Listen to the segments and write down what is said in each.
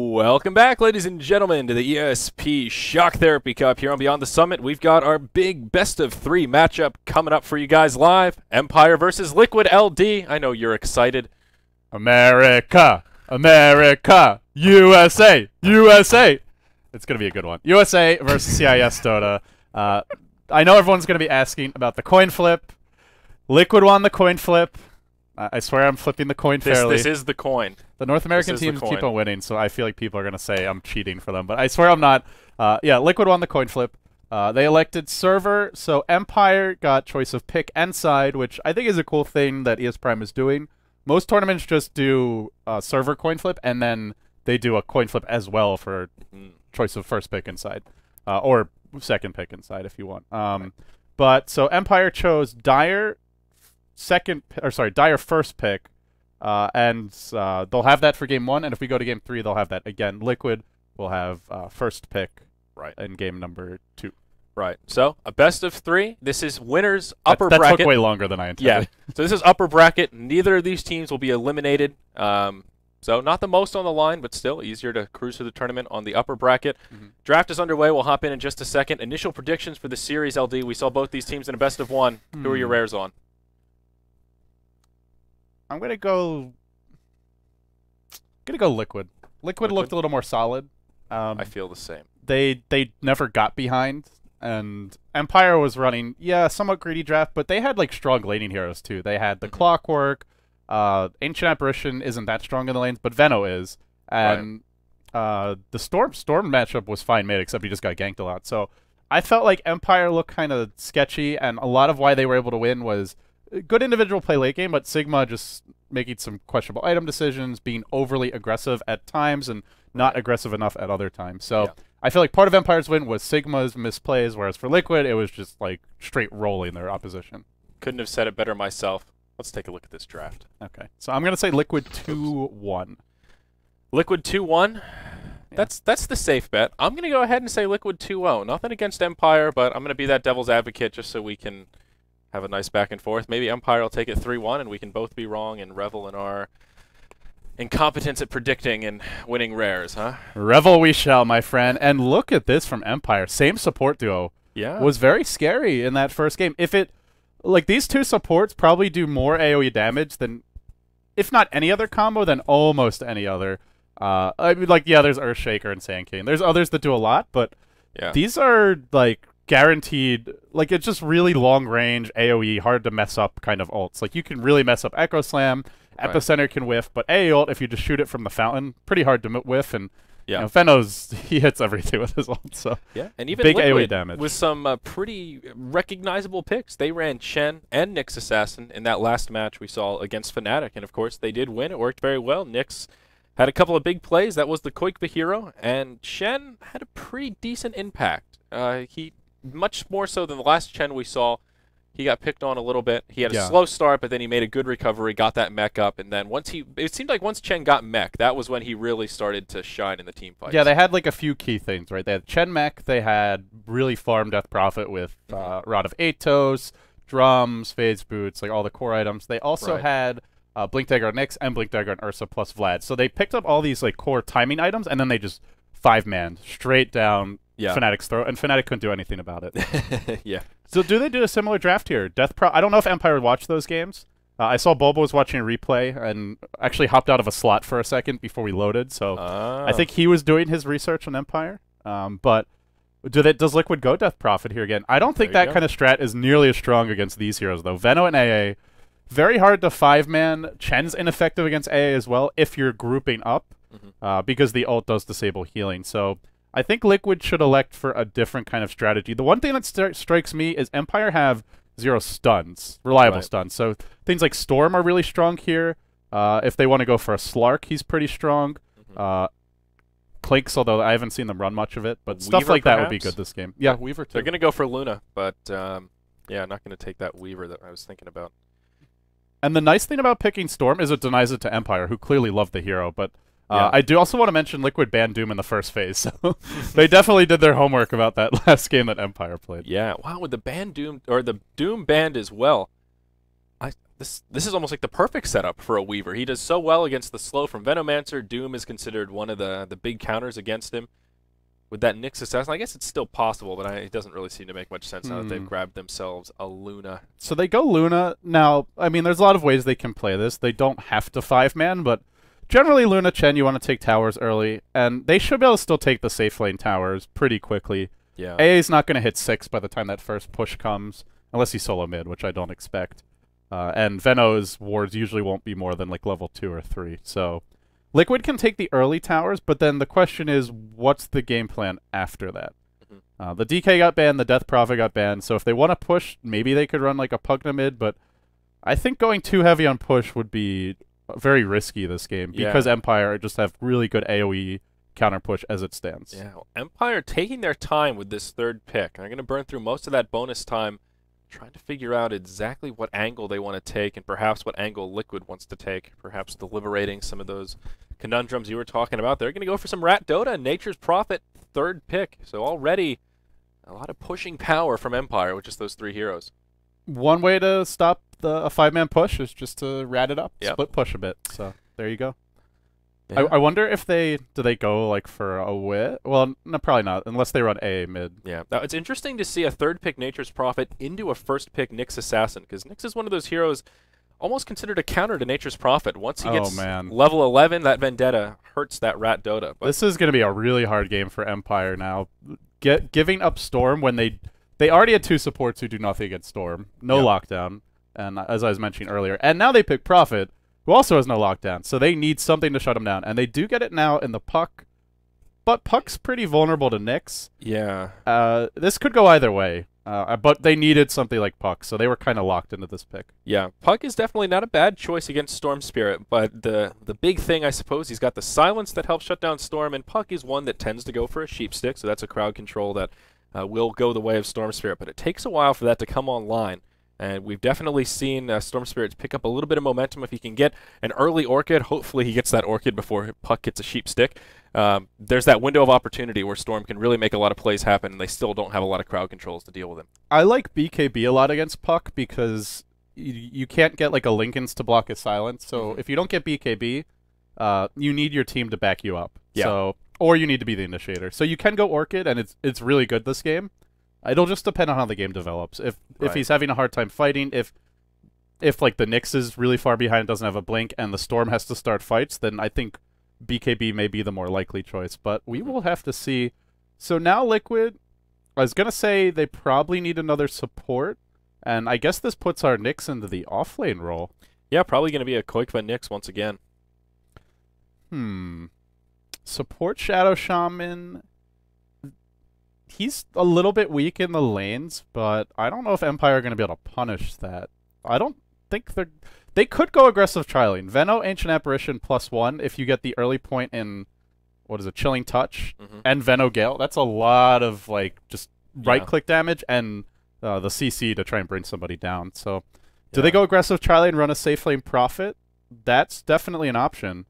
Welcome back, ladies and gentlemen, to the ESP Shock Therapy Cup here on Beyond the Summit. We've got our big best-of-3 matchup coming up for you guys live. Empire versus Liquid LD. I know you're excited. America! America! USA! USA! It's going to be a good one. USA versus CIS Dota. I know everyone's going to be asking about the coin flip. Liquid won the coin flip. I swear I'm flipping the coin fairly. This is the coin. The North American teams keep on winning, so I feel like people are going to say I'm cheating for them. But I swear I'm not. Yeah, Liquid won the coin flip. They elected server, so Empire got choice of pick and side, which I think is a cool thing that ESPrime is doing. Most tournaments just do server coin flip, and then they do a coin flip as well for choice of first pick and side. Or second pick and side if you want. But so Empire chose Dire Dire first pick, and they'll have that for game 1, and if we go to game 3, they'll have that again. Liquid will have first pick in game number 2. Right. So a best of 3. This is winners upper bracket. That took way longer than I intended. Yeah. So this is upper bracket. Neither of these teams will be eliminated. So not the most on the line, but still easier to cruise through the tournament on the upper bracket. Draft is underway. We'll hop in just a second. Initial predictions for the series, LD. We saw both these teams in a best of 1. Who are your rares on? I'm gonna go Liquid. Liquid looked a little more solid. I feel the same. They never got behind, and Empire was running somewhat greedy draft, but they had like strong laning heroes too. They had the Clockwork. Ancient Apparition isn't that strong in the lanes, but Veno is, and the Storm matchup was fine made, except he just got ganked a lot. So I felt like Empire looked kind of sketchy, and a lot of why they were able to win was good individual play late game, but Sigma just making some questionable item decisions, being overly aggressive at times, and not aggressive enough at other times. So I feel like part of Empire's win was Sigma's misplays, whereas for Liquid, it was just like straight rolling their opposition. Couldn't have said it better myself. Let's take a look at this draft. Okay, so I'm gonna say Liquid 2-1. Liquid 2-1. That's the safe bet. I'm gonna go ahead and say Liquid 2-0. Nothing against Empire, but I'm gonna be that devil's advocate just so we can have a nice back and forth. Maybe Empire will take it 3-1, and we can both be wrong and revel in our incompetence at predicting and winning rares, huh? Revel we shall, my friend. And look at this from Empire. Same support duo. Yeah. Was very scary in that first game. Like, these two supports probably do more AoE damage than, if not any other combo, than almost any other. I mean, like, yeah, there's Earthshaker and Sand King. There's others that do a lot, but these are, like, guaranteed, like, it's just really long range AoE, hard to mess up kind of ults. Like, you can really mess up Echo Slam, Epicenter can whiff, but AoE ult, if you just shoot it from the fountain, pretty hard to whiff, and you know, Veno's, he hits everything with his ult, so and even big Liquid AoE damage. With some pretty recognizable picks. They ran Chen and Nyx Assassin in that last match we saw against Fnatic, and of course they did win. It worked very well. Nyx had a couple of big plays. That was the Koikba hero, and Chen had a pretty decent impact. He much more so than the last Chen we saw. He got picked on a little bit. He had a slow start, but then he made a good recovery, got that mech up, and then it seemed like once Chen got mech, that was when he really started to shine in the team fights. Yeah, they had like a few key things, right? They had Chen mech, they had really farm Death Prophet with Rod of Atos, drums, phase boots, like all the core items. They also had Blink Dagger on Nyx and Blink Dagger on Ursa plus Vlad. So they picked up all these like core timing items, and then they just 5-manned straight down Fnatic's throat, and Fnatic couldn't do anything about it. So do they do a similar draft here? I don't know if Empire watched those games. I saw Bulba was watching a replay and actually hopped out of a slot for a second before we loaded. So I think he was doing his research on Empire. But does Liquid go Death Prophet here again? I don't think that kind of strat is nearly as strong against these heroes, though. Veno and AA, very hard to 5-man. Chen's ineffective against AA as well if you're grouping up because the ult does disable healing. So I think Liquid should elect for a different kind of strategy. The one thing that strikes me is Empire have 0 stuns, reliable stuns. So things like Storm are really strong here. If they want to go for a Slark, he's pretty strong. Clinks, although I haven't seen them run much of it, but stuff like that would be good this game. Yeah, Weaver too. They're going to go for Luna, but yeah, not going to take that Weaver that I was thinking about. And the nice thing about picking Storm is it denies it to Empire, who clearly love the hero, but I do also want to mention Liquid banned Doom in the first phase, so they definitely did their homework about that last game that Empire played. Yeah, wow, with the ban Doom, or the Doom banned as well. this is almost like the perfect setup for a Weaver. He does so well against the slow from Venomancer. Doom is considered one of the big counters against him. With that Nyx Assassin, I guess it's still possible, but it doesn't really seem to make much sense now that they've grabbed themselves a Luna. So they go Luna. Now, I mean, there's a lot of ways they can play this. They don't have to 5-man, but generally Luna Chen, you want to take towers early, and they should be able to still take the safe lane towers pretty quickly. Yeah. AA is not going to hit 6 by the time that first push comes, unless he's solo mid, which I don't expect. And Veno's wards usually won't be more than like level 2 or 3, so Liquid can take the early towers, but then the question is, what's the game plan after that? The DK got banned, the Death Prophet got banned, so if they want to push, maybe they could run like a Pugna mid, but I think going too heavy on push would be very risky this game, because Empire just have really good AoE counter push as it stands. Yeah, well, Empire taking their time with this third pick. They're going to burn through most of that bonus time trying to figure out exactly what angle they want to take and perhaps what angle Liquid wants to take, perhaps deliberating some of those conundrums you were talking about. They're going to go for some Rat Dota, Nature's Prophet, third pick. So already a lot of pushing power from Empire with just those 3 heroes. One way to stop a 5-man push is just to rat it up, split push a bit. So there you go. Yeah. I wonder if do they go like for a wit? Well, no, probably not, unless they run AA mid. Yeah, now it's interesting to see a third pick Nature's Prophet into a first pick Nyx Assassin, because Nyx is one of those heroes almost considered a counter to Nature's Prophet. Once he gets level 11, that Vendetta hurts that Rat Dota. But this is going to be a really hard game for Empire now. Giving up Storm when they already had 2 supports who do nothing against Storm, no lockdown, and as I was mentioning earlier, and now they pick Prophet, who also has no lockdown, so they need something to shut him down. And they do get it now in the Puck, but Puck's pretty vulnerable to Nyx. Yeah. This could go either way, but they needed something like Puck, so they were kind of locked into this pick. Yeah, Puck is definitely not a bad choice against Storm Spirit, but the big thing, I suppose, he's got the silence that helps shut down Storm, and Puck is one that tends to go for a sheep stick, so that's a crowd control that will go the way of Storm Spirit, but it takes a while for that to come online. And we've definitely seen Storm Spirits pick up a little bit of momentum if he can get an early Orchid. Hopefully he gets that Orchid before Puck gets a Sheep Stick. There's that window of opportunity where Storm can really make a lot of plays happen, and they still don't have a lot of crowd controls to deal with him. I like BKB a lot against Puck because you can't get like a Linken's to block his silence. So if you don't get BKB, you need your team to back you up. Yeah. So, or you need to be the initiator. So you can go Orchid, and it's really good this game. It'll just depend on how the game develops. If he's having a hard time fighting, if like the Nyx is really far behind and doesn't have a blink, and the Storm has to start fights, then I think BKB may be the more likely choice. But we will have to see. So now Liquid, I was gonna say they probably need another support, and I guess this puts our Nyx into the offlane role. Yeah, probably gonna be a Koikva Nyx once again. Support Shadow Shaman. He's a little bit weak in the lanes, but I don't know if Empire are going to be able to punish that. I don't think they could go aggressive tri-lane. Veno, Ancient Apparition +1 if you get the early point in, what is it, Chilling Touch, and Veno Gale. That's a lot of, like, just right-click damage and the CC to try and bring somebody down. So, do they go aggressive tri-lane, run a safe lane Prophet? That's definitely an option.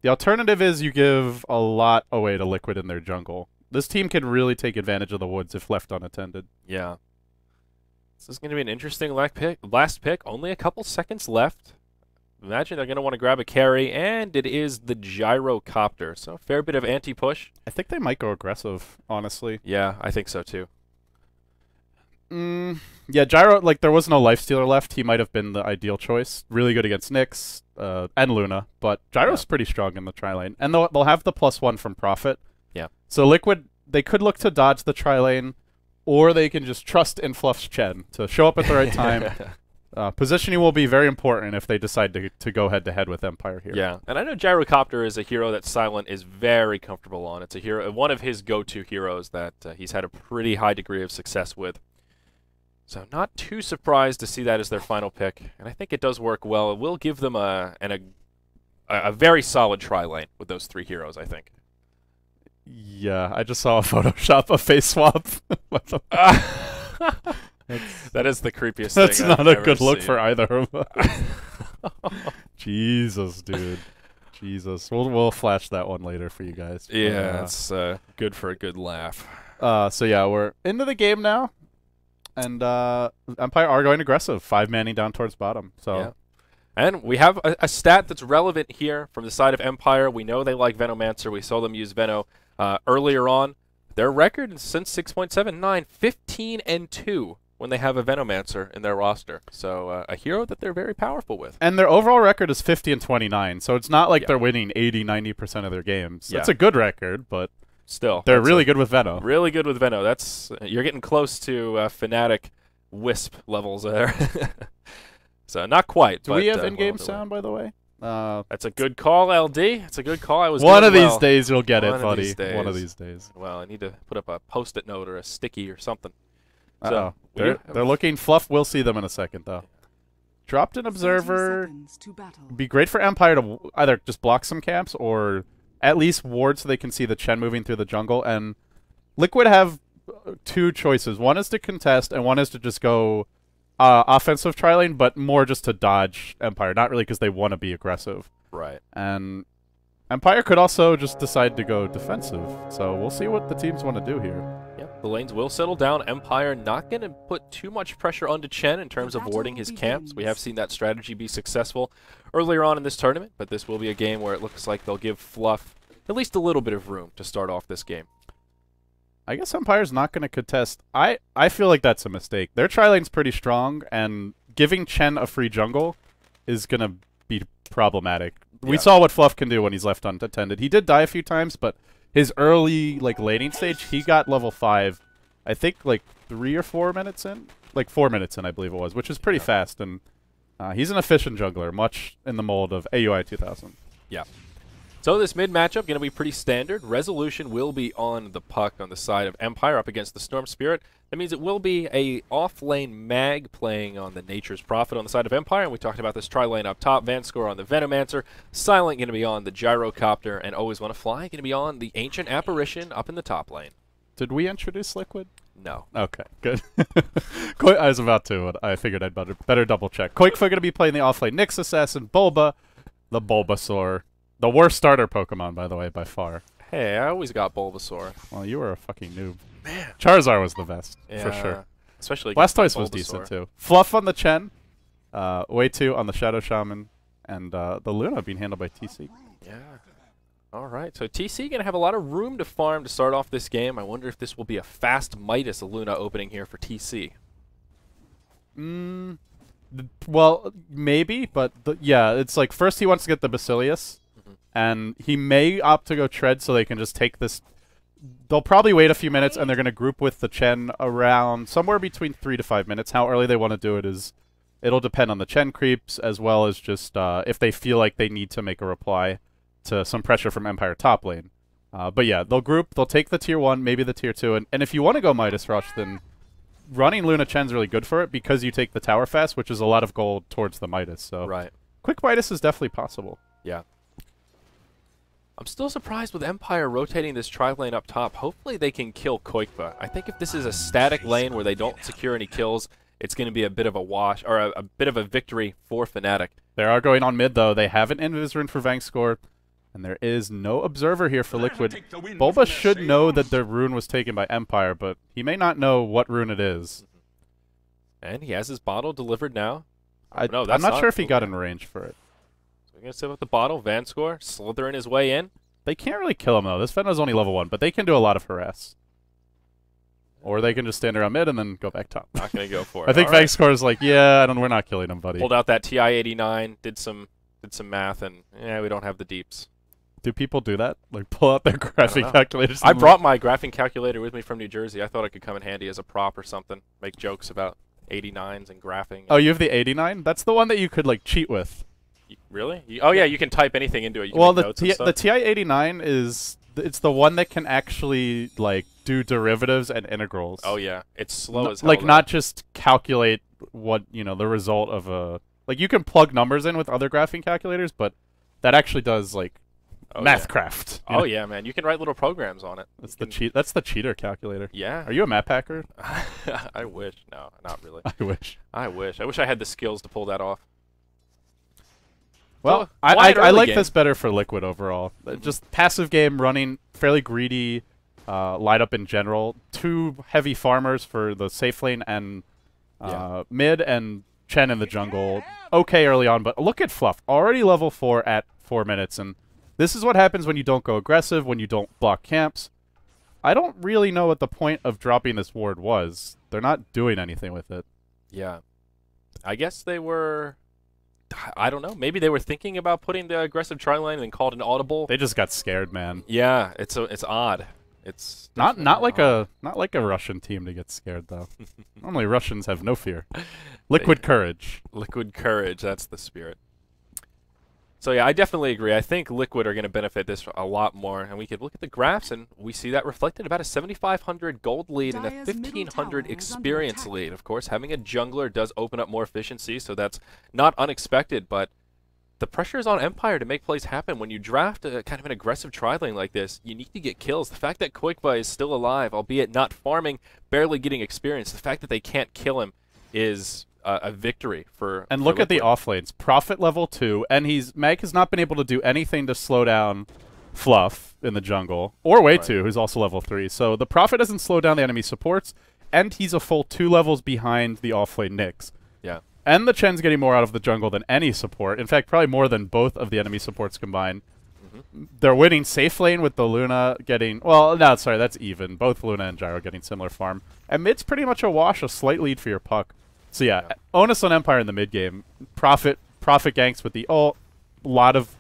The alternative is you give a lot away to Liquid in their jungle. This team can really take advantage of the woods if left unattended. Yeah. This is going to be an interesting last pick. Only a couple seconds left. Imagine they're going to want to grab a carry, and it is the Gyrocopter. So a fair bit of anti-push. I think they might go aggressive, honestly. Yeah, I think so too. Yeah, Gyro, like, there was no Lifestealer left. He might have been the ideal choice. Really good against Nyx and Luna, but Gyro's pretty strong in the tri-lane. And they'll have the +1 from Prophet. Yeah. So Liquid, they could look to dodge the tri-lane, or they can just trust in Fluff's Chen to show up at the right time. Positioning will be very important if they decide to go head-to-head with Empire here. Yeah, and I know Gyrocopter is a hero that Silent is very comfortable on. It's a hero, one of his go-to heroes that he's had a pretty high degree of success with. So not too surprised to see that as their final pick, and I think it does work well. It will give them a very solid tri-lane with those 3 heroes, I think. Yeah, I just saw a Photoshop a face swap. That is the creepiest thing. That's not a good look for either of us. Jesus, dude. Jesus. We'll flash that one later for you guys. Yeah, it's good for a good laugh. So yeah, we're into the game now. And Empire are going aggressive, 5-manning down towards bottom. So. Yeah. And we have a stat that's relevant here from the side of Empire. We know they like Venomancer. We saw them use Veno earlier on. Their record since 6.79, 15-2 when they have a Venomancer in their roster. So a hero that they're very powerful with. And their overall record is 50-29, so it's not like they're winning 80-90% of their games. That's a good record, but still, they're really good with Veno. Really good with Veno. You're getting close to Fnatic Wisp levels there. So not quite. Do we have in-game sound, by the way? That's a good call, LD. It's a good call. I was one of these days you'll get it, buddy. One of these days. Well, I need to put up a post-it note or a sticky or something. So they're looking fluff. We'll see them in a second, though. Dropped an observer. Be great for Empire to either just block some camps or at least ward so they can see the Chen moving through the jungle. And Liquid have two choices. One is to contest, and one is to just go offensive tri-lane, but more just to dodge Empire. Not really because they want to be aggressive. Right. And Empire could also just decide to go defensive. So we'll see what the teams want to do here. Yep, the lanes will settle down. Empire not going to put too much pressure onto Chen in terms of warding his camps. We have seen that strategy be successful earlier on in this tournament, but this will be a game where it looks like they'll give Fluff at least a little bit of room to start off this game. I guess Empire's not going to contest. I feel like that's a mistake. Their tri-lane's pretty strong, and giving Chen a free jungle is going to be problematic. Yeah. We saw what Fluff can do when he's left unattended. He did die a few times, but his early laning stage, he got level 5, I think 3 or 4 minutes in? 4 minutes in, I believe it was, which is pretty fast, and he's an efficient jungler, much in the mold of AUI 2000. Yeah. So this mid matchup going to be pretty standard. Resolution will be on the puck on the side of Empire up against the Storm Spirit. That means it will be a off-lane mag playing on the Nature's Prophet on the side of Empire. And we talked about this tri-lane up top. Vanscore on the Venomancer. Silent going to be on the Gyrocopter. And Always Wanna Fly going to be on the Ancient Apparition up in the top lane. Did we introduce Liquid? No. Okay, good. I was about to, but I figured I'd better double check. Koikfa going to be playing the off-lane Nyx Assassin, Bulba, the Bulbasaur. The worst starter Pokemon, by the way, by far. Hey, I always got Bulbasaur. Well, you were a fucking noob. Man. Charizard was the best, yeah, for sure. Especially Blastoise was decent, too. Fluff on the Chen, Way 2 on the Shadow Shaman, and the Luna being handled by TC. Yeah. All right, so TC going to have a lot of room to farm to start off this game. I wonder if this will be a fast Midas Luna opening here for TC. Well, maybe, but yeah, it's first he wants to get the Basilius. And he may opt to go Tread so they can just take this. They'll probably wait a few minutes, and they're going to group with the Chen around somewhere between 3 to 5 minutes. How early they want to do it it'll depend on the Chen creeps, as well as just if they feel like they need to make a reply to some pressure from Empire top lane. But yeah, they'll group, they'll take the tier 1, maybe the tier 2, and if you want to go Midas Rush, then running Luna Chen's really good for it because you take the tower fast, which is a lot of gold towards the Midas. So right. Quick Midas is definitely possible. Yeah. I'm still surprised with Empire rotating this tri-lane up top. Hopefully they can kill Koikfa. I think if this is a static lane where they don't secure any kills, it's going to be a bit of a wash, or a bit of a victory for Fnatic. They are going on mid, though. They have an Invis rune for Vangscore, and there is no Observer here for Liquid. Bulba should know that their rune was taken by Empire, but he may not know what rune it is. And he has his bottle delivered now. I'm not sure if he got in range for it. Gonna sit with the bottle, Vanscore, slithering his way in. They can't really kill him, though. This Veno's only level 1, but they can do a lot of harass. Or they can just stand around mid and then go back top. Not gonna go for it. I think Vangscore is like, yeah, we're not killing him, buddy. Pulled out that TI-89, did some math, and yeah, we don't have the deeps. Do people do that? Pull out their graphing calculators? I brought my graphing calculator with me from New Jersey. I thought it could come in handy as a prop or something. Make jokes about 89s and graphing. Oh, you have the 89? That's the one that you could cheat with. Really? Oh yeah, you can type anything into it. You can well, make notes and stuff. The TI-89 it's the one that can actually do derivatives and integrals. Oh yeah, it's slow as hell. Not just calculate what the result of a you can plug numbers in with other graphing calculators, but that actually does Mathcraft. Oh yeah, man, you can write little programs on it. That's That's the cheater calculator. Yeah. Are you a map hacker? I wish. No, not really. I wish. I wish I had the skills to pull that off. Well, I like this better for Liquid overall. Just passive game, running fairly greedy, lineup in general. 2 heavy farmers for the safe lane and mid, and Chen in the jungle. Okay early on, but look at Fluff. Already level 4 at 4 minutes, and this is what happens when you don't go aggressive, when you don't block camps. I don't really know what the point of dropping this ward was. They're not doing anything with it. Yeah. I guess they were... I don't know. Maybe they were thinking about putting the aggressive tri-lane and called an audible. They just got scared, man. Yeah, it's odd. It's not like a Russian team to get scared though. Normally Russians have no fear. Liquid courage. Liquid courage, that's the spirit. So yeah, I definitely agree. I think Liquid are going to benefit this a lot more, and we could look at the graphs and we see that reflected about a 7,500 gold lead and a 1,500 experience lead. Of course, having a jungler does open up more efficiency, so that's not unexpected, but the pressure is on Empire to make plays happen. When you draft a kind of an aggressive tri-lane like this, you need to get kills. The fact that Koikba is still alive, albeit not farming, barely getting experience, the fact that they can't kill him is a victory for... And look at the off lanes. Prophet level 2, and Meg has not been able to do anything to slow down Fluff in the jungle, or Way 2, who's also level 3. So the Prophet doesn't slow down the enemy supports, and he's a full 2 levels behind the off-lane Nyx. Yeah. And the Chen's getting more out of the jungle than any support. In fact, probably more than both of the enemy supports combined. They're winning safe lane with the Luna getting... Well, no, sorry, that's even. Both Luna and Gyro getting similar farm. And mid's pretty much a wash, a slight lead for your puck. So yeah, onus on Empire in the mid game. Prophet ganks with the ult. Lot of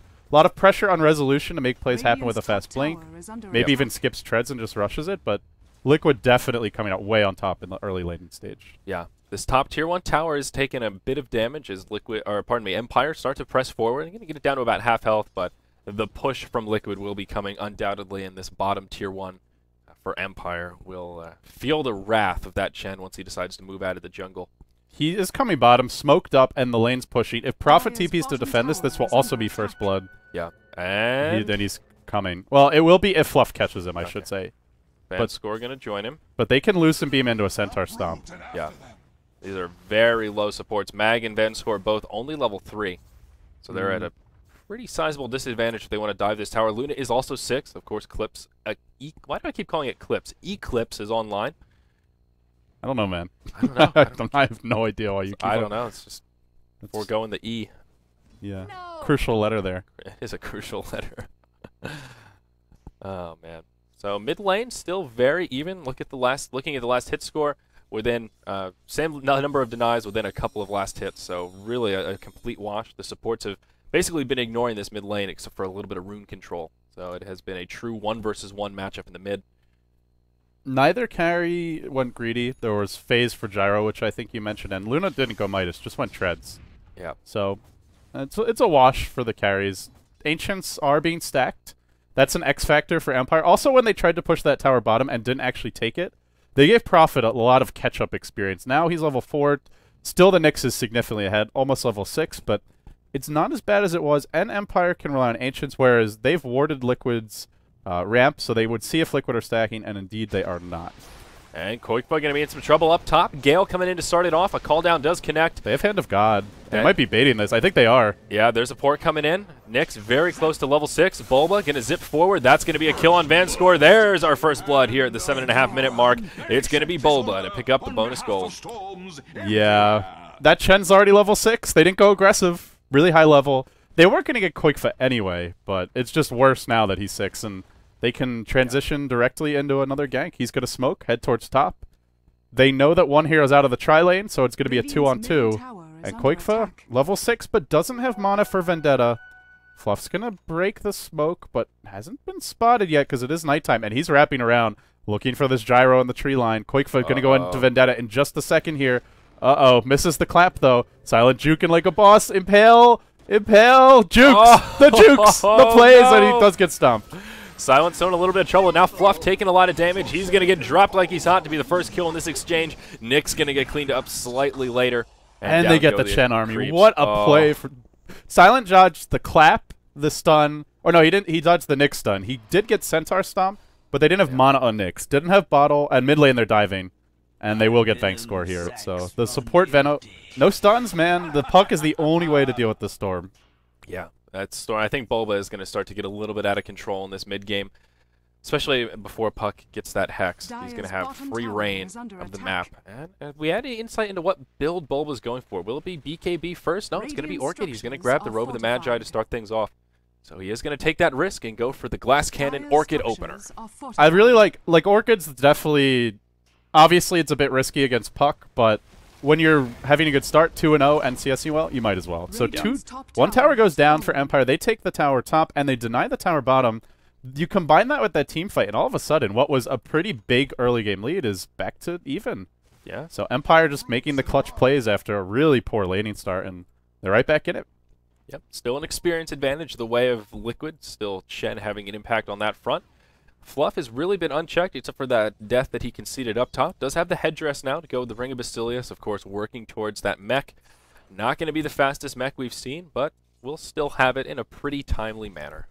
pressure on resolution to make plays happen with a fast blink. Maybe even skips treads and just rushes it, but Liquid definitely coming out way on top in the early laning stage. Yeah. This top tier 1 tower is taking a bit of damage as Empire start to press forward. They're going to get it down to about half health, but the push from Liquid will be coming undoubtedly, in this bottom tier 1 for Empire will feel the wrath of that Chen once he decides to move out of the jungle. He is coming bottom, smoked up, and the lane's pushing. If Prophet TPs to defend this will also be first blood. Yeah. And... then he's coming. Well, it will be if Fluff catches him, I should say. But Score going to join him. But they can lose some beam into a Centaur Stomp. Yeah. These are very low supports. Mag and Vanscore both only level 3. So they're at a pretty sizable disadvantage if they want to dive this tower. Luna is also 6. Of course, Clips. Why do I keep calling it Clips? Eclipse is online. I don't know, man. I don't know. I have no idea why you keep I don't know. It's just foregoing the E. Yeah. No. Crucial letter there. It is a crucial letter. Oh, man. So mid lane still very even. Looking at the last hit score, within same number of denies within a couple of last hits. So really a complete wash. The supports have basically been ignoring this mid lane except for a little bit of rune control. So it has been a true 1 versus 1 matchup in the mid. Neither carry went greedy. There was phase for Gyro, which I think you mentioned, and Luna didn't go Midas, just went treads. Yeah. So it's a wash for the carries. Ancients are being stacked. That's an X factor for Empire. Also, when they tried to push that tower bottom and didn't actually take it, they gave Prophet a lot of catch-up experience. Now he's level 4. Still, the Nyx is significantly ahead, almost level 6, but it's not as bad as it was, and Empire can rely on Ancients, whereas they've warded Liquid's ramp, so they would see if Liquid are stacking, and indeed they are not. And Koikba going to be in some trouble up top. Gale coming in to start it off. A call down does connect. They have Hand of God. They might be baiting this. I think they are. Yeah, there's a port coming in. Nyx very close to level 6. Bulba going to zip forward. That's going to be a kill on Vanscore. There's our first blood here at the 7.5-minute mark. It's going to be Bulba to pick up the bonus gold. Yeah. That Chen's already level 6. They didn't go aggressive. Really high level. They weren't going to get Koikba anyway, but it's just worse now that he's 6, and they can transition directly into another gank. He's going to smoke, head towards top. They know that one hero's out of the tri-lane, so it's going to be a 2-on-2. And Koikba, level 6, but doesn't have mana for Vendetta. Fluff's going to break the smoke, but hasn't been spotted yet because it is nighttime, and he's wrapping around, looking for this Gyro in the tree line. Koikba going to go into Vendetta in just a second here. Uh-oh, misses the clap, though. Silent juking like a boss. Impale! Jukes! The jukes! The plays, and he does get stomped. Silent Stone in a little bit of trouble. Now Fluff taking a lot of damage. He's going to get dropped like he's hot to be the first kill in this exchange. Nick's going to get cleaned up slightly later. And they get the Chen army. Creeps. What a play. For Silent dodged the clap, the stun. Or no, he didn't. He dodged the Nyx stun. He did get Centaur Stomp, but they didn't have mana on Nyx. Didn't have Bottle, and mid lane they're diving. And they will get Vanscore here. So the support Veno. No stuns, man. The puck is the only way to deal with the storm. Yeah. That's Storm. I think Bulba is going to start to get a little bit out of control in this mid game. Especially before Puck gets that hex, he's going to have free reign of the map. And we had any insight into what build Bulba's going for. Will it be BKB first? No, it's going to be Orchid. He's going to grab the Robe of the Magi to start things off. So he is going to take that risk and go for the Glass Cannon Orchid opener. I really like Orchid's definitely, obviously it's a bit risky against Puck, but when you're having a good start, 2-0 and CSing well, you might as well. So one tower goes down for Empire. They take the tower top and they deny the tower bottom. You combine that with that team fight, and all of a sudden, what was a pretty big early game lead is back to even. Yeah. So Empire just making the clutch plays after a really poor laning start, and they're right back in it. Yep. Still an experience advantage the way of Liquid. Still Shen having an impact on that front. Fluff has really been unchecked, except for that death that he conceded up top. Does have the headdress now to go with the Ring of Basilius, of course, working towards that mech. Not going to be the fastest mech we've seen, but we'll still have it in a pretty timely manner.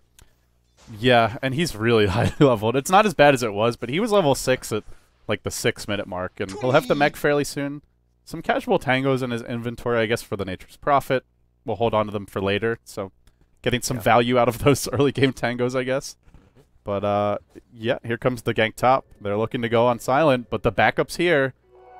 Yeah, and he's really high leveled. It's not as bad as it was, but he was level 6 at like the 6-minute mark, and he'll have the mech fairly soon. Some casual tangos in his inventory, I guess, for the Nature's Prophet. We'll hold on to them for later, so getting some value out of those early game tangos, I guess. But, yeah, here comes the gank top. They're looking to go on silent, but the backup's here.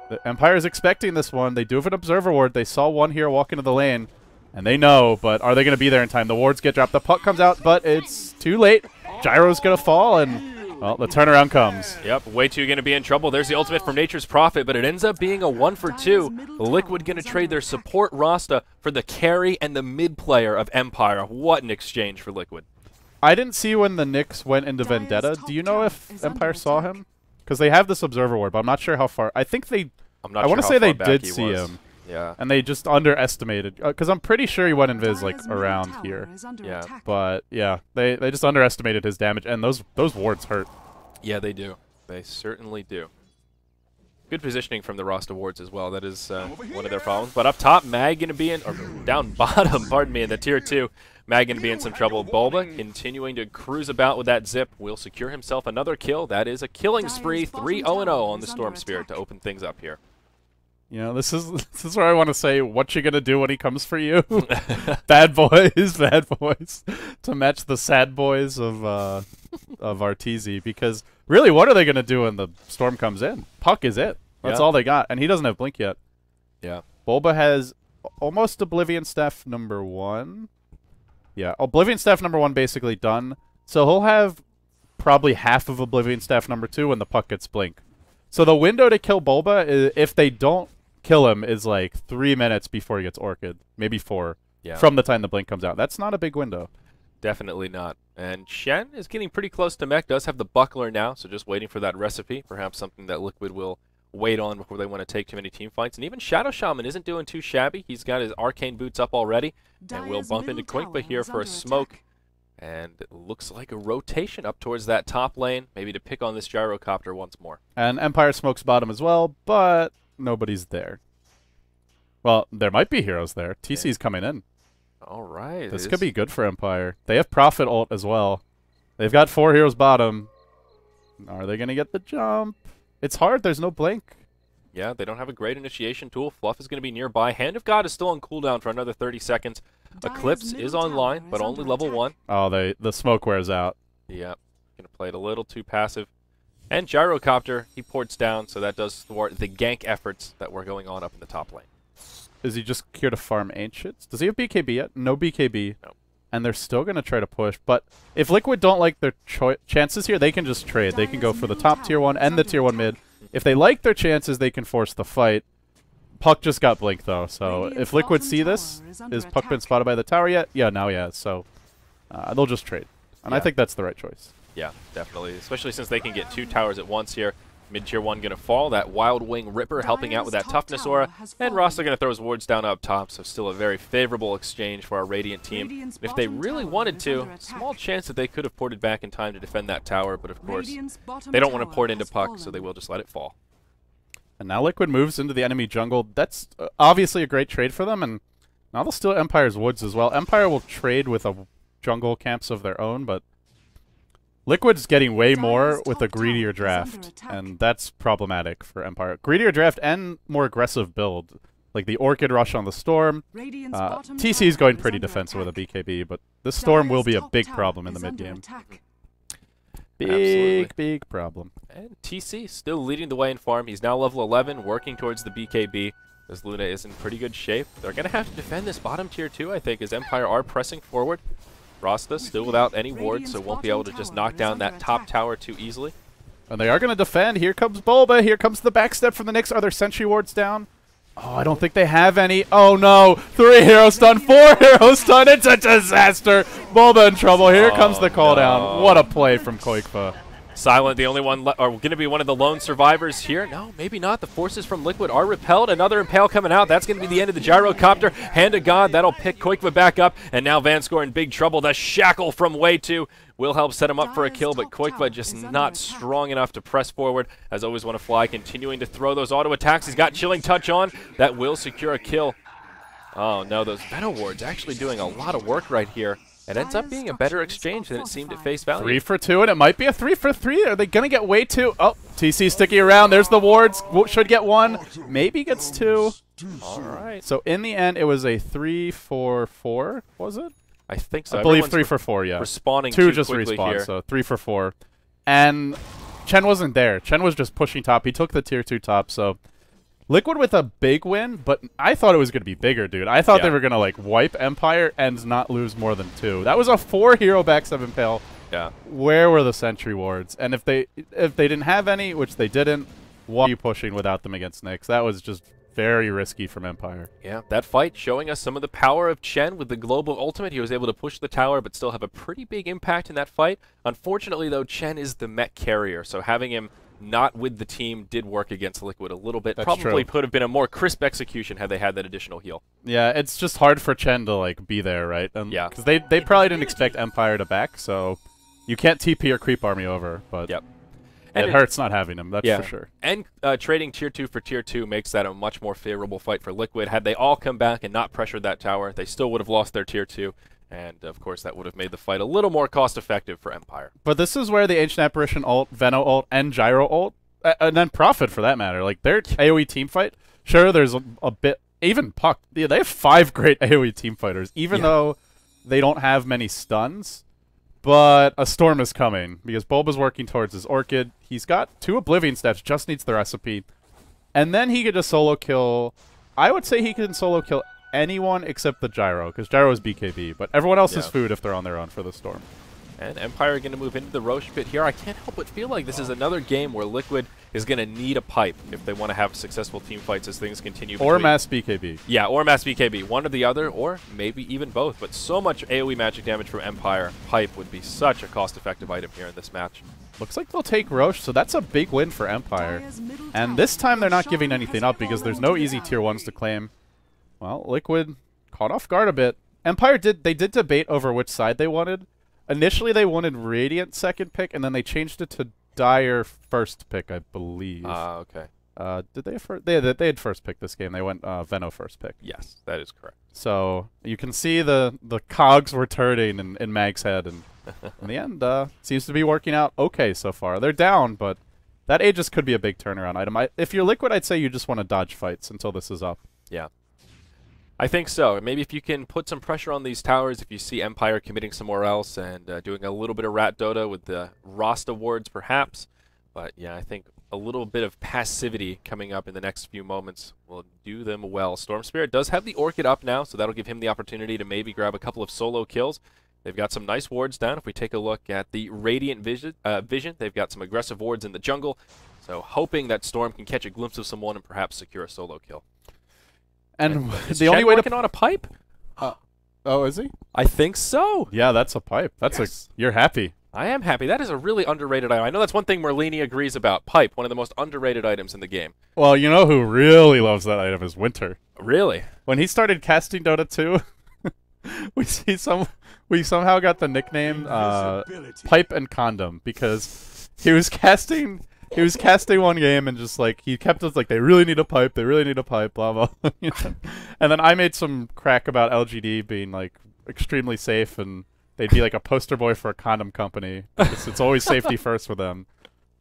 The Empire's expecting this one. They do have an observer ward. They saw one here walk into the lane, and they know, but are they going to be there in time? The wards get dropped. The puck comes out, but it's too late. Gyro's going to fall, and, well, the turnaround comes. Yep, way too going to be in trouble. There's the ultimate from Nature's Prophet, but it ends up being a 1-for-2. Liquid going to trade their support Rasta for the carry and the mid player of Empire. What an exchange for Liquid. I didn't see when the Nyx went into Vendetta. Do you know if Empire saw him? Because they have this observer ward, but I'm not sure how far. I think they... I want to say they did see him. Yeah. And they just underestimated. Because I'm pretty sure he went invis, like, around here. Yeah. But, yeah, they just underestimated his damage, and those wards hurt. Yeah, they do. They certainly do. Good positioning from the Rasta wards as well. That is one of their problems. But up top, Mag going to be in... Or down bottom, pardon me, in the Tier 2. Mag going to be in some trouble. Bulba continuing to cruise about with that zip. Will secure himself another kill. That is a killing spree. 3-0-0 on the Storm Spirit to open things up here. You know, this is where I want to say what you gonna do when he comes for you. Bad boys, bad boys, to match the sad boys of Arteezy. Because really, what are they gonna do when the storm comes in? Puck is it. That's all they got, and he doesn't have blink yet. Yeah. Bulba has almost Oblivion Staff number 1. Yeah, Oblivion Staff number 1 basically done. So he'll have probably half of Oblivion Staff number 2 when the puck gets blink. So the window to kill Bulba, is, if they don't kill him, is like 3 minutes before he gets Orchid. Maybe 4. Yeah. From the time the blink comes out. That's not a big window. Definitely not. And Shen is getting pretty close to mech. Does have the buckler now, so just waiting for that recipe. Perhaps something that Liquid will wait on before they want to take too many team fights. And even Shadow Shaman isn't doing too shabby. He's got his arcane boots up already. And we'll bump into Quinkba here for a smoke. And it looks like a rotation up towards that top lane, maybe to pick on this gyrocopter once more. And Empire smokes bottom as well, but nobody's there. Well, there might be heroes there. TC's coming in. All right. This could be good for Empire. They have Prophet ult as well. They've got 4 heroes bottom. Are they going to get the jump? It's hard. There's no blink. Yeah, they don't have a great initiation tool. Fluff is going to be nearby. Hand of God is still on cooldown for another 30 seconds. Eclipse is online, but only level 1. Oh, the smoke wears out. Yeah, going to play it a little too passive. And Gyrocopter, he ports down, so that does thwart the gank efforts that were going on up in the top lane. Is he just here to farm Ancients? Does he have BKB yet? No BKB. No. And they're still going to try to push. But if Liquid don't like their chances here, they can just trade. They can go for the top tier 1 and the tier 1 mid. If they like their chances, they can force the fight. Puck just got Blink, though. So if Liquid see this, is Puck been spotted by the tower yet? Yeah, now he has. So they'll just trade. And I think that's the right choice. Yeah, definitely. Especially since they can get 2 towers at once here. Mid-tier 1 going to fall. That Wild Wing Ripper helping out with that Toughness Aura. And Rasta going to throw his wards down up top. So still a very favorable exchange for our Radiant team. If they really wanted to, small chance that they could have ported back in time to defend that tower. But of course, they don't want to port into Puck, so they will just let it fall. And now Liquid moves into the enemy jungle. That's obviously a great trade for them. And now they'll steal Empire's woods as well. Empire will trade with a jungle camps of their own, but Liquid's getting way more with a greedier draft, and that's problematic for Empire. Greedier draft and more aggressive build, like the Orchid Rush on the Storm. TC is going pretty defensive with a BKB, but this Storm will be a big problem in the mid game. Big problem. And TC still leading the way in farm. He's now level 11, working towards the BKB. As Luna is in pretty good shape. They're going to have to defend this bottom tier 2, I think, as Empire are pressing forward. Rasta still without any wards, so won't be able to just knock down that top tower too easily. And they are going to defend. Here comes Bulba. Here comes the backstep from the Knicks. Are their sentry wards down? Oh, I don't think they have any. Oh, no. 3 heroes stun. 4 heroes stun. It's a disaster. Bulba in trouble. Here comes the call down. What a play from Koikfa. Silent, the only one, or going to be one of the lone survivors here. No, maybe not. The forces from Liquid are repelled. Another Impale coming out. That's going to be the end of the Gyrocopter. Hand of God, that'll pick Koikva back up. And now Vanscore in big trouble. The shackle from Way 2 will help set him up for a kill, but Koikva just not strong enough to press forward. As always, want to fly, continuing to throw those auto attacks. He's got Chilling Touch on. That will secure a kill. Oh, no, those Venom wards actually doing a lot of work right here. It ends up being a better exchange than it seemed at face value. 3 for 2, and it might be a 3 for 3. Are they going to get Way 2? Oh, TC sticking around. There's the wards. Should get 1. Maybe gets 2. All right. So in the end, it was a 3 for 4, was it? I think so. I believe 3 for 4, yeah. Respawning 2 just quickly respawned, here. so 3 for 4. And Chen wasn't there. Chen was just pushing top. He took the tier 2 top, so Liquid with a big win, but I thought it was going to be bigger, dude. I thought they were going to like wipe Empire and not lose more than 2. That was a 4 hero backstab Impale. Yeah. Where were the sentry wards? And if they didn't have any, which they didn't, why are you pushing without them against Nyx? That was just very risky from Empire. Yeah, that fight showing us some of the power of Chen with the global ultimate. He was able to push the tower but still have a pretty big impact in that fight. Unfortunately, though, Chen is the mech carrier, so having him not with the team did work against Liquid a little bit. That's Probably true. could have been a more crisp execution had they had that additional heal. Yeah, it's just hard for Chen to like be there, right? Yeah. Because they probably didn't expect Empire to back, so you can't TP or creep army over, but Yep. it hurts not having him, that's for sure. And trading tier 2 for tier 2 makes that a much more favorable fight for Liquid. Had they all come back and not pressured that tower, they still would have lost their tier 2. And, of course, that would have made the fight a little more cost-effective for Empire. But this is where the Ancient Apparition ult, Veno ult, and Gyro ult, and then Prophet for that matter, like their AoE team fight, sure, there's a bit, even Puck, yeah, they have 5 great AoE team fighters, even though they don't have many stuns. But a storm is coming, because Bulba's working towards his Orchid. He's got 2 Oblivion steps, just needs the recipe. And then he could just solo kill, I would say he can solo kill anyone except the Gyro, because Gyro is BKB, but everyone else is food if they're on their own for the storm. And Empire are going to move into the Roche pit here. I can't help but feel like this is another game where Liquid is going to need a pipe if they want to have successful team fights as things continue. Or mass BKB. Yeah, or mass BKB. One or the other, or maybe even both. But so much AoE magic damage from Empire. Pipe would be such a cost-effective item here in this match. Looks like they'll take Roche, so that's a big win for Empire. And this time they're not giving anything up because there's no easy tier 1s to claim. Well, Liquid caught off guard a bit. Empire did debate over which side they wanted. Initially, they wanted Radiant second pick, and then they changed it to Dire first pick, I believe. Okay. Did they first? They had first pick this game. They went Veno first pick. Yes, that is correct. So you can see the cogs were turning in Mag's head, and in the end, seems to be working out okay so far. They're down, but that Aegis could be a big turnaround item. If you're Liquid, I'd say you just want to dodge fights until this is up. Yeah. I think so. Maybe if you can put some pressure on these towers, if you see Empire committing somewhere else and doing a little bit of Rat Dota with the Rasta wards, perhaps. But yeah, I think a little bit of passivity coming up in the next few moments will do them well. Storm Spirit does have the Orchid up now, so that'll give him the opportunity to maybe grab a couple of solo kills. They've got some nice wards down. If we take a look at the Radiant Vision, they've got some aggressive wards in the jungle. So hoping that Storm can catch a glimpse of someone and perhaps secure a solo kill. And is the only Chen way working on a pipe? Oh, is he? I think so. Yeah, that's a pipe. That's you're happy. I am happy. That is a really underrated item. I know that's one thing Merlini agrees about. Pipe, one of the most underrated items in the game. Well, you know who really loves that item is Winter. Really? When he started casting Dota 2, we somehow got the nickname Pipe and Condom because he was casting one game and just like he kept us like they really need a pipe, blah blah. And then I made some crack about LGD being like extremely safe and they'd be like a poster boy for a condom company. It's always safety first for them.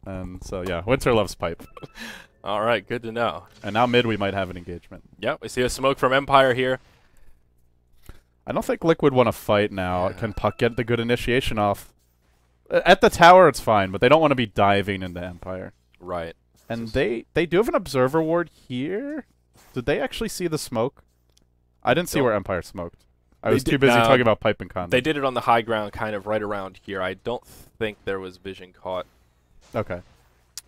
And so yeah, Winter loves pipe. All right, good to know. And now mid we might have an engagement. Yep, we see a smoke from Empire here. I don't think Liquid want to fight now. Can Puck get the good initiation off? At the tower, it's fine, but they don't want to be diving into Empire. Right. And they do have an observer ward here. Did they actually see the smoke? I didn't see where Empire smoked. I was too busy talking about pipe and con. They did it on the high ground, kind of right around here. I don't think there was vision caught. Okay.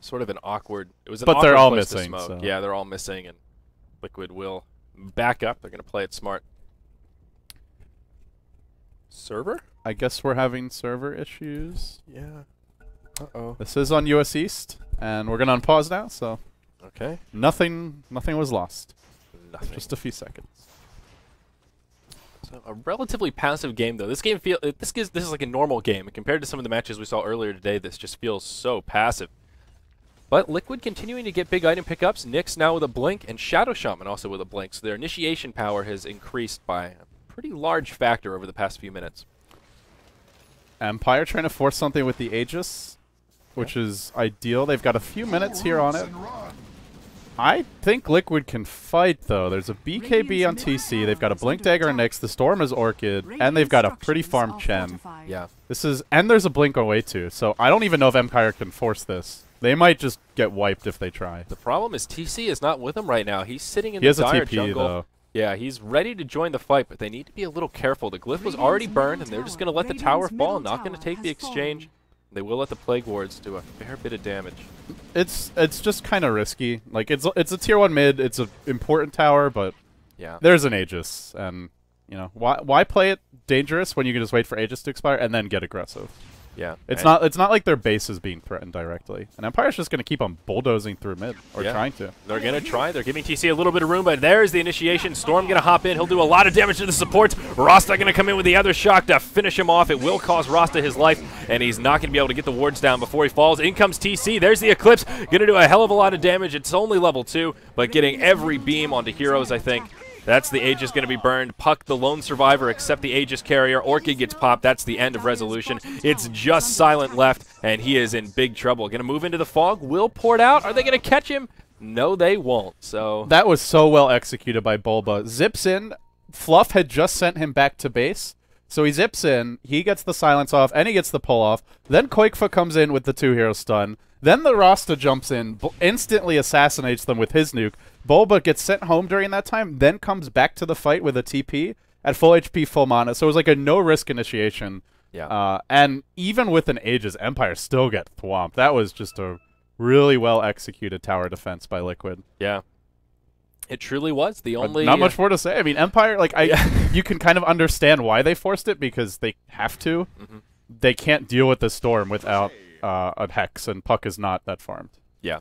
Sort of an awkward. It was an but awkward they're all place to missing. smoke. So. Yeah, they're all missing, and Liquid will back up. They're going to play it smart. Server? I guess we're having server issues. Yeah. Uh-oh. This is on US East, and we're going to unpause now, so Okay. nothing was lost. Nothing. Just a few seconds. So a relatively passive game, though. This is like a normal game. Compared to some of the matches we saw earlier today, this just feels so passive. But Liquid continuing to get big item pickups. Nyx now with a blink, and Shadow Shaman also with a blink. So their initiation power has increased by a pretty large factor over the past few minutes. Empire trying to force something with the Aegis, which is ideal. They've got a few minutes here on it. I think Liquid can fight, though. There's a BKB on TC. They've got a Blink Dagger on Nyx. The Storm is Orchid. And they've got a pretty farmed Chen. Yeah. And there's a Blink on way too. So I don't even know if Empire can force this. They might just get wiped if they try. The problem is TC is not with him right now. He's sitting in He the has a dire TP, jungle. though. Yeah, he's ready to join the fight, but they need to be a little careful. The glyph was already burned, and they're just going to let the tower fall, not going to take the exchange. They will let the Plague Wards do a fair bit of damage. It's just kind of risky. Like it's a tier 1 mid. It's an important tower, but yeah, there's an Aegis, and you know why play it dangerous when you can just wait for Aegis to expire and then get aggressive. Yeah, it's not like their base is being threatened directly, and Empire's just going to keep on bulldozing through mid or trying to. They're going to try. They're giving TC a little bit of room, but there's the initiation. Storm going to hop in. He'll do a lot of damage to the supports. Rasta going to come in with the other shock to finish him off. It will cost Rasta his life, and he's not going to be able to get the wards down before he falls. In comes TC. There's the Eclipse. Going to do a hell of a lot of damage. It's only level 2, but getting every beam onto heroes, I think. That's the Aegis going to be burned. Puck, the lone survivor, except the Aegis carrier. Orchid gets popped. That's the end of resolution. It's just Silent left, and he is in big trouble. Going to move into the fog. Will port out. Are they going to catch him? No, they won't. So that was so well executed by Bulba. Zips in. Fluff had just sent him back to base. So he zips in. He gets the silence off, and he gets the pull off. Then Quakefoot comes in with the 2-hero stun. Then the Rasta jumps in, instantly assassinates them with his nuke. Bulba gets sent home during that time, then comes back to the fight with a TP at full HP, full mana. So it was like a no-risk initiation. Yeah. And even with an Aegis, Empire still get thwomped. That was just a really well-executed tower defense by Liquid. Yeah. It truly was the only... Not much more to say. I mean, Empire, like, you can kind of understand why they forced it, because they have to. Mm-hmm. They can't deal with the Storm without a Hex, and Puck is not that farmed. Yeah,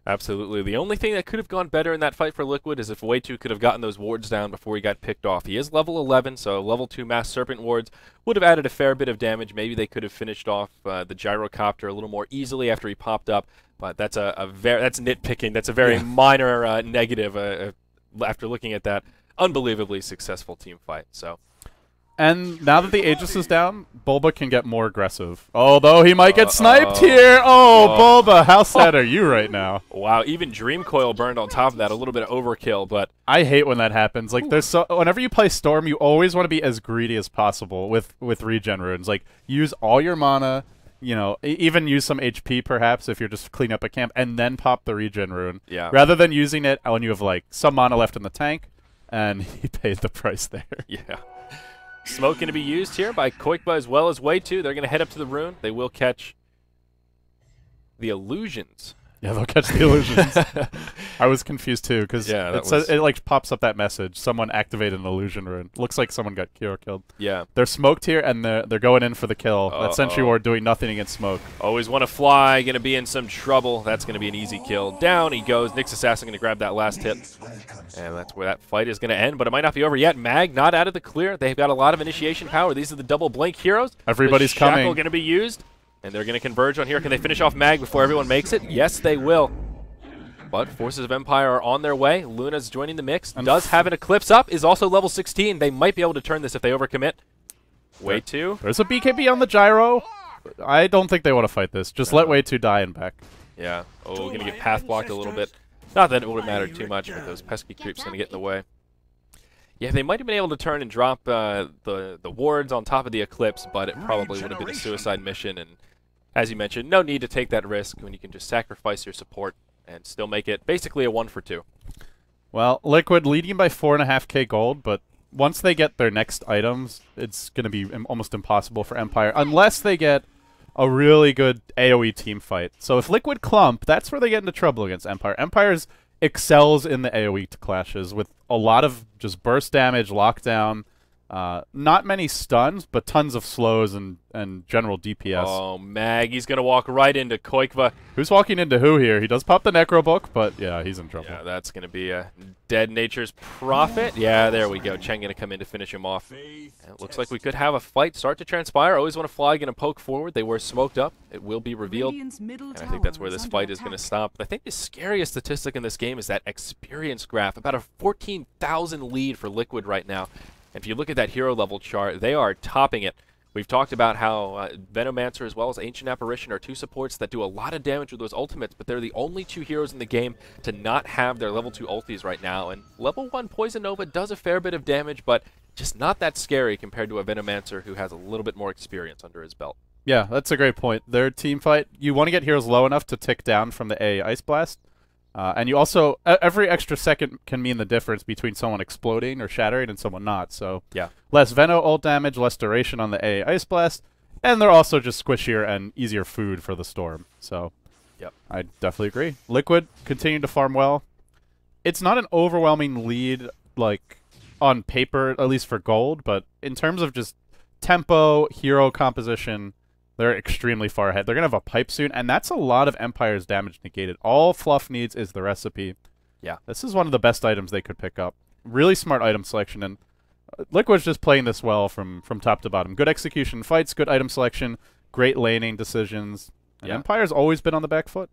absolutely. The only thing that could have gone better in that fight for Liquid is if Way2 could have gotten those wards down before he got picked off. He is level 11, so level 2 Mass Serpent wards would have added a fair bit of damage. Maybe they could have finished off the Gyrocopter a little more easily after he popped up, but that's that's nitpicking. That's a very minor negative after looking at that unbelievably successful team fight. So. And now that the Aegis is down, Bulba can get more aggressive. Although he might get sniped here. Oh, Bulba, how sad are you right now? Wow, even Dream Coil burned on top of that. A little bit of overkill, but... I hate when that happens. Like, whenever you play Storm, you always want to be as greedy as possible with regen runes. Like, use all your mana, you know, even use some HP perhaps if you're just cleaning up a camp, and then pop the regen rune. Yeah. Rather than using it when you have, like, some mana left in the tank, and he paid the price there. Yeah. Smoke going to be used here by Koikba as well as Way2. They're going to head up to the rune. They will catch the illusions. Yeah, they'll catch the illusions. I was confused too because it like pops up that message. Someone activated an illusion rune. Looks like someone got Kiro killed. Yeah. They're smoked here and they're going in for the kill. That Sentry Ward doing nothing against smoke. Always want to fly. Going to be in some trouble. That's going to be an easy kill. Down he goes. Nyx Assassin going to grab that last hit. And that's where that fight is going to end. But it might not be over yet. Mag not out of the clear. They've got a lot of initiation power. These are the double blink heroes. Everybody's coming. Shackle going to be used. And they're going to converge on here. Can they finish off Mag before everyone makes it? Yes, they will. But Forces of Empire are on their way. Luna's joining the mix. Does have an Eclipse up. Is also level 16. They might be able to turn this if they overcommit. Way2. There's a BKB on the Gyro. I don't think they want to fight this. Just let Way2 die and back. Yeah. Oh, going to get path blocked a little bit. Not that it would have mattered too much, but those pesky creeps going to get in the way. Yeah, they might have been able to turn and drop the wards on top of the Eclipse, but it probably would have been a suicide mission, and As you mentioned, no need to take that risk when you can just sacrifice your support and still make it basically a 1 for 2. Well, Liquid leading by 4.5k gold, but once they get their next items, it's going to be almost impossible for Empire, unless they get a really good AoE team fight. So if Liquid clump, that's where they get into trouble against Empire. Empire's excels in the AoE clashes with a lot of just burst damage, lockdown, not many stuns, but tons of slows and general DPS. Oh, Maggie's going to walk right into Koikva. Who's walking into who here? He does pop the Necro Book, but yeah, he's in trouble. Yeah, that's going to be a dead Nature's Prophet. Yeah, there we go. Chen going to come in to finish him off. And it looks like we could have a fight start to transpire. Always want to fly, going to poke forward. They were smoked up. It will be revealed. And I think that's where this fight is going to stop. But I think the scariest statistic in this game is that experience graph. About a 14,000 lead for Liquid right now. If you look at that hero level chart, they are topping it. We've talked about how Venomancer as well as Ancient Apparition are 2 supports that do a lot of damage with those ultimates, but they're the only 2 heroes in the game to not have their level 2 ultis right now. And level 1 Poison Nova does a fair bit of damage, but just not that scary compared to a Venomancer who has a little bit more experience under his belt. Yeah, that's a great point. Their team fight, you want to get heroes low enough to tick down from the A Ice Blast. And you also, every extra second can mean the difference between someone exploding or shattering and someone not. So yeah, less Veno ult damage, less duration on the A Ice Blast, and they're also just squishier and easier food for the Storm. So yep, I definitely agree. Liquid continuing to farm well. It's not an overwhelming lead, like, on paper, at least for gold, but in terms of just tempo, hero composition, they're extremely far ahead. They're going to have a pipe soon, and that's a lot of Empire's damage negated. All Fluff needs is the recipe. Yeah. This is one of the best items they could pick up. Really smart item selection, and Liquid's just playing this well from top to bottom. Good execution fights, good item selection, great laning decisions. And yeah. Empire's always been on the back foot.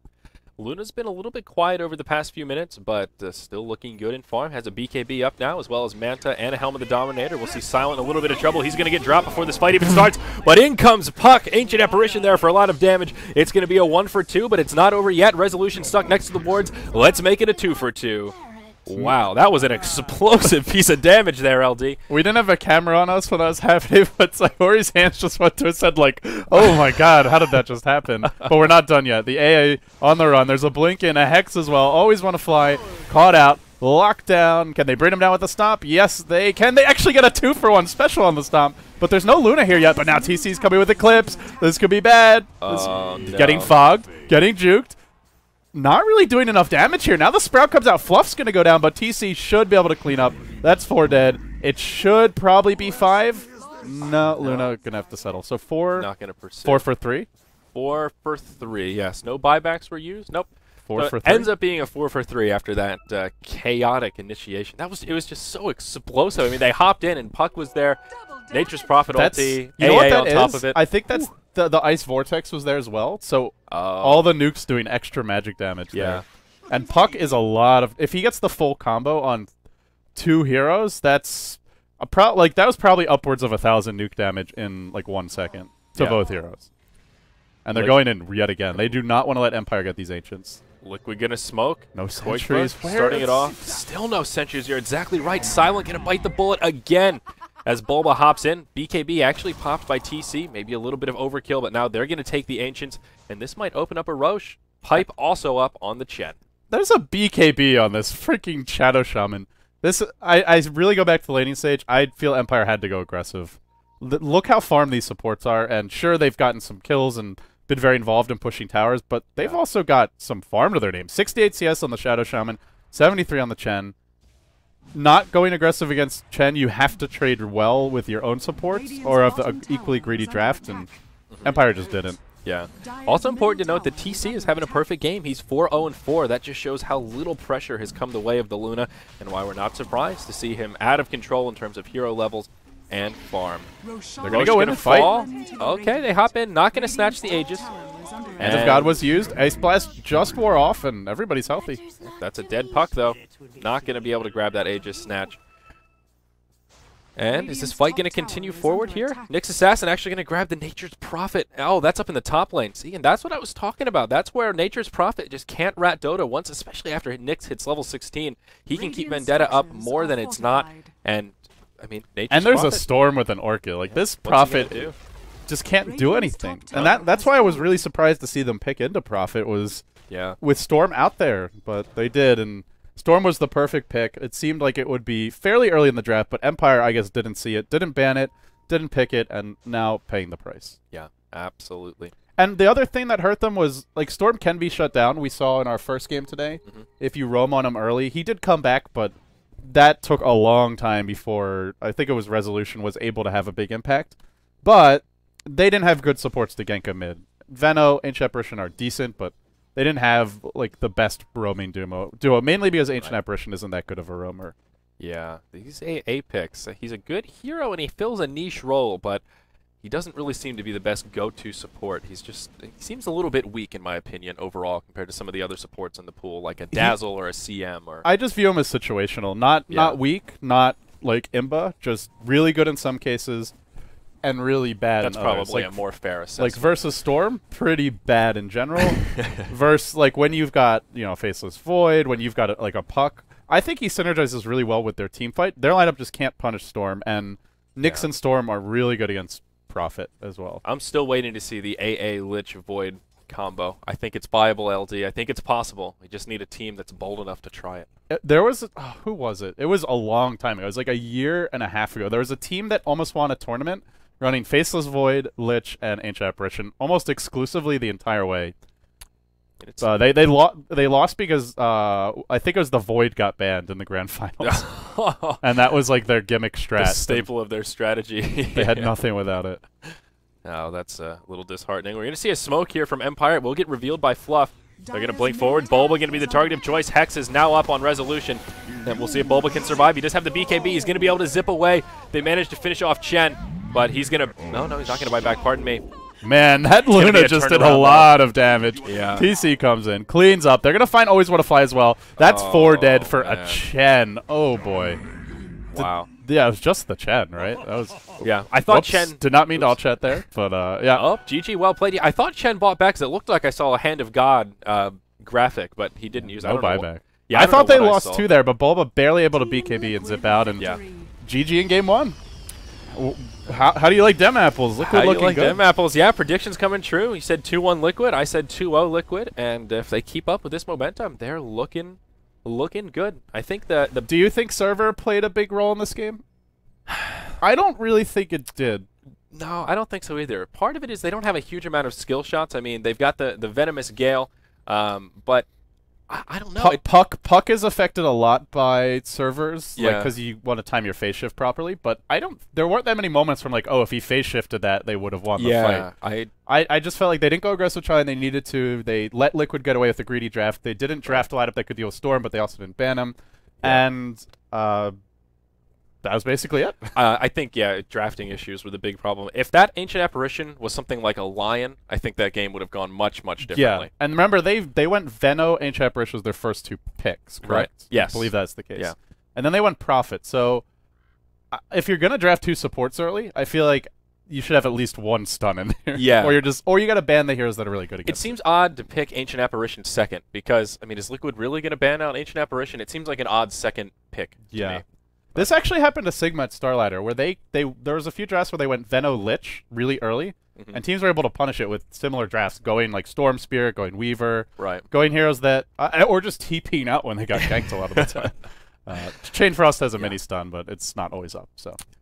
Luna's been a little bit quiet over the past few minutes, but still looking good in farm. Has a BKB up now, as well as Manta and a Helm of the Dominator. We'll see Silent in a little bit of trouble. He's going to get dropped before this fight even starts, but in comes Puck. Ancient Apparition there for a lot of damage. It's going to be a 1 for 2, but it's not over yet. Resolution stuck next to the boards. Let's make it a 2 for 2. Wow, that was an explosive piece of damage there, LD. We didn't have a camera on us when that was happening, but Sayori's hands just went to his head like, oh my god, how did that just happen? But we're not done yet. The AA on the run. There's a blink and a Hex as well. Always want to fly. Caught out. Locked down. Can they bring him down with a stomp? Yes, they can. They actually get a 2-for-1 special on the stomp. But there's no Luna here yet. But now TC's coming with Eclipse. This could be bad. No. Getting fogged. Getting juked. Not really doing enough damage here. Now the Sprout comes out. Fluff's going to go down, but TC should be able to clean up. That's 4 dead. It should probably be 5. No, Luna going to have to settle. So 4. Not going to pursue. 4 for 3? 4 for 3, yes. No buybacks were used? Nope. 4 so for 3? Ends up being a 4 for 3 after that chaotic initiation. It was just so explosive. I mean, they hopped in and Puck was there. Nature's Prophet ulti, you know what that on top is? of it. I think that's the Ice Vortex was there as well. So all the nukes doing extra magic damage there. And Puck is a lot of... If he gets the full combo on 2 heroes, that's... that was probably upwards of 1,000 nuke damage in like 1 second to both heroes. And they're going in yet again. They do not want to let Empire get these Ancients. Liquid gonna smoke. No sentries. Starting it off. Still no sentries. You're exactly right. Silent gonna bite the bullet again as Bulba hops in. BKB actually popped by TC. Maybe a little bit of overkill, but now they're gonna take the Ancients, and this might open up a Roche. Pipe also up on the Chen. There's a BKB on this freaking Shadow Shaman. I really go back to the laning stage. I feel Empire had to go aggressive. Look how farm these supports are, and sure, they've gotten some kills and been very involved in pushing towers, but they've also got some farm to their name. 68 CS on the Shadow Shaman, 73 on the Chen. Not going aggressive against Chen, you have to trade well with your own supports or have the equally greedy draft, and Empire just didn't. Yeah. Also important to note that TC is having a perfect game. He's 4-0-4. That just shows how little pressure has come the way of the Luna and why we're not surprised to see him out of control in terms of hero levels and farm. They're going to go in and fight. Okay, they hop in. Not going to snatch the Aegis. Hand of God was used. Ace Blast just wore off, and everybody's healthy. That's a dead Puck, though. Not going to be able to grab that Aegis snatch. And is this fight going to continue forward here? Nyx Assassin actually going to grab the Nature's Prophet. Oh, that's up in the top lane. See, and that's what I was talking about. That's where Nature's Prophet just can't rat Dota once, especially after Nyx hits level 16. He can keep Vendetta up more than it's not. And, I mean, Nature's And there's Prophet, a Storm with an Orchid. Like, this Prophet... just can't do anything. And that's why I was really surprised to see them pick into Prophet was with Storm out there, but they did, and Storm was the perfect pick. It seemed like it would be fairly early in the draft, but Empire, I guess, didn't see it, didn't ban it, didn't pick it, and now paying the price. Yeah, absolutely. And the other thing that hurt them was, like, Storm can be shut down. We saw in our first game today, if you roam on him early. He did come back, but that took a long time before, I think it was Resolution, was able to have a big impact. But they didn't have good supports to gank a mid. Veno, Ancient Apparition are decent, but they didn't have, like, the best roaming duo, mainly because Ancient Apparition isn't that good of a roamer. Yeah, he's a picks. He's a good hero, and he fills a niche role, but he doesn't really seem to be the best go-to support. He seems a little bit weak, in my opinion, overall, compared to some of the other supports in the pool, like a Dazzle or a CM. Or I just view him as situational. Not weak, not like Imba, just really good in some cases and really bad in others. That's probably a more fair assessment. Like versus Storm, pretty bad in general. Versus like when you've got, you know, Faceless Void, when you've got like a Puck. I think he synergizes really well with their team fight. Their lineup just can't punish Storm, and Nyx and Storm are really good against Prophet as well. I'm still waiting to see the AA Lich Void combo. I think it's viable, LD. I think it's possible. We just need a team that's bold enough to try it. There was who was it? It was a long time ago. It was like a year and a half ago. There was a team that almost won a tournament running Faceless Void, Lich, and Ancient Apparition almost exclusively the entire way. They lost because I think it was the Void got banned in the grand finals, and that was like their gimmick strat, the staple of their strategy. They had nothing without it. Oh, that's a little disheartening. We're gonna see a smoke here from Empire. It will get revealed by Fluff. They're gonna blink forward. Bulba gonna be the target of choice. Hex is now up on Resolution, and we'll see if Bulba can survive. He does have the BKB. He's gonna be able to zip away. They managed to finish off Chen, but he's gonna. No, he's not gonna buy back. Pardon me. Man, that Luna just did a lot of damage. Yeah. TC comes in, cleans up. They're going to find Always Want to Fly as well. That's 4 dead for a Chen. Oh, boy. Wow. Yeah, it was just the Chen, right? That was. Yeah, I thought Chen. Did not mean to all chat there, but yeah. Oh, GG, well played. I thought Chen bought back because it looked like I saw a Hand of God graphic, but he didn't use it. No buyback. Yeah, I thought they lost 2 there, but Bulba barely able to BKB and zip out, and GG in game 1. How do you like Dem Apples? Liquid looking good. Dem Apples? Yeah, predictions coming true. You said 2-1 Liquid. I said 2-0 Liquid. And if they keep up with this momentum, they're looking good. I think the. Do you think server played a big role in this game? I don't really think it did. No, I don't think so either. Part of it is they don't have a huge amount of skill shots. I mean, they've got the Venomous Gale, but I don't know. Puck is affected a lot by servers, because you want to time your phase shift properly. But there weren't that many moments from like, oh, if he phase shifted that, they would have won the fight. I just felt like they didn't go aggressive try, and they needed to. They let Liquid get away with the greedy draft. They didn't draft a lineup that could deal with Storm, but they also didn't ban him. And that was basically it. I think, drafting issues were the big problem. If that Ancient Apparition was something like a Lion, I think that game would have gone much, much differently. Yeah, and remember, they went Veno, Ancient Apparition was their first 2 picks, correct? Right. Yes. I believe that's the case. Yeah. And then they went Prophet. So if you're going to draft 2 supports early, I feel like you should have at least 1 stun in there. Yeah. Or you got to ban the heroes that are really good against it. Seems odd to pick Ancient Apparition second because, I mean, is Liquid really going to ban out Ancient Apparition? It seems like an odd second pick to me. This actually happened to Sigma at Starlighter, where there was a few drafts where they went Veno Lich really early, and teams were able to punish it with similar drafts, going like Storm Spirit, going Weaver, going heroes that, or just TPing out when they got ganked a lot of the time. Chain Frost has a mini stun, but it's not always up.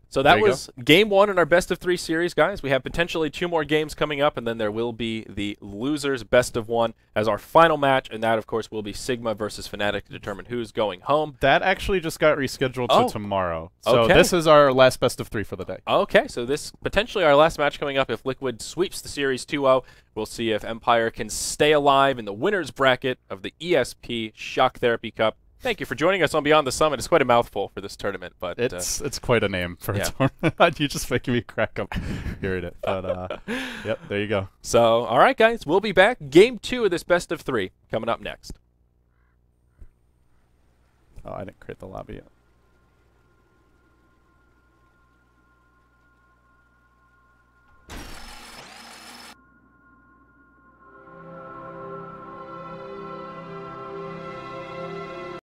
So that was game 1 in our best of 3 series, guys. We have potentially 2 more games coming up, and then there will be the losers best of 1 as our final match, and that, of course, will be Sigma versus Fnatic to determine who's going home. That actually just got rescheduled to tomorrow. So this is our last best of 3 for the day. Okay, so this potentially our last match coming up. If Liquid sweeps the series 2-0, we'll see if Empire can stay alive in the winner's bracket of the ESP Shock Therapy Cup. Thank you for joining us on Beyond the Summit. It's quite a mouthful for this tournament, but it's quite a name for a tournament. You just making me crack up hearing it. But yep, there you go. So, all right, guys, we'll be back. Game 2 of this best of 3 coming up next. Oh, I didn't create the lobby yet.